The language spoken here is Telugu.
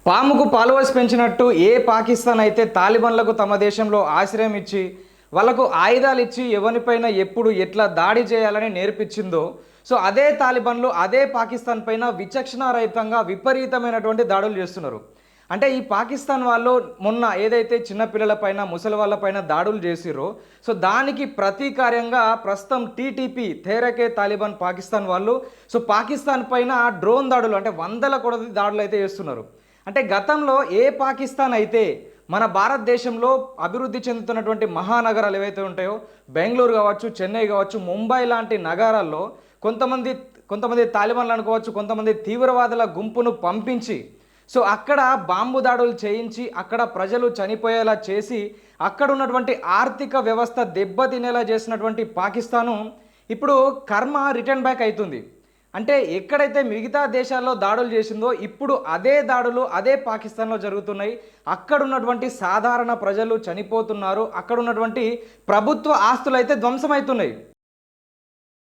పాముకు పాలువసి పెంచినట్టు ఏ పాకిస్తాన్ అయితే తాలిబాన్లకు తమ దేశంలో ఆశ్రయం ఇచ్చి వాళ్ళకు ఆయుధాలు ఇచ్చి ఎవరిపైన ఎప్పుడు ఎట్లా దాడి చేయాలని నేర్పించిందో, సో అదే తాలిబాన్లు అదే పాకిస్తాన్ పైన విచక్షణారహితంగా విపరీతమైనటువంటి దాడులు చేస్తున్నారు. అంటే ఈ పాకిస్తాన్ వాళ్ళు మొన్న ఏదైతే చిన్నపిల్లలపైన ముసలి వాళ్ళపైన దాడులు చేసిరో, సో దానికి ప్రతీకార్యంగా ప్రస్తుతం టీటీపీ తెహ్రీకే తాలిబాన్ పాకిస్తాన్ వాళ్ళు సో పాకిస్తాన్ పైన డ్రోన్ దాడులు అంటే వందల కొలది దాడులు అయితే చేస్తున్నారు. అంటే గతంలో ఏ పాకిస్తాన్ అయితే మన భారతదేశంలో అభివృద్ధి చెందుతున్నటువంటి మహానగరాలు ఏవైతే ఉంటాయో, బెంగళూరు కావచ్చు, చెన్నై కావచ్చు, ముంబై లాంటి నగరాల్లో కొంతమంది కొంతమంది తాలిబాన్లు అనుకోవచ్చు, కొంతమంది తీవ్రవాదుల గుంపును పంపించి సో అక్కడ బాంబు దాడులు చేయించి అక్కడ ప్రజలు చనిపోయేలా చేసి అక్కడ ఉన్నటువంటి ఆర్థిక వ్యవస్థ దెబ్బతినేలా చేసినటువంటి పాకిస్తాను ఇప్పుడు కర్మ రిటర్న్ బ్యాక్ అవుతుంది. అంటే ఎక్కడైతే మిగతా దేశాల్లో దాడులు చేసిందో ఇప్పుడు అదే దాడులు అదే పాకిస్తాన్లో జరుగుతున్నాయి. అక్కడ ఉన్నటువంటి సాధారణ ప్రజలు చనిపోతున్నారు. అక్కడ ఉన్నటువంటి ప్రభుత్వ ఆస్తులు అయితే ధ్వంసమవుతున్నాయి.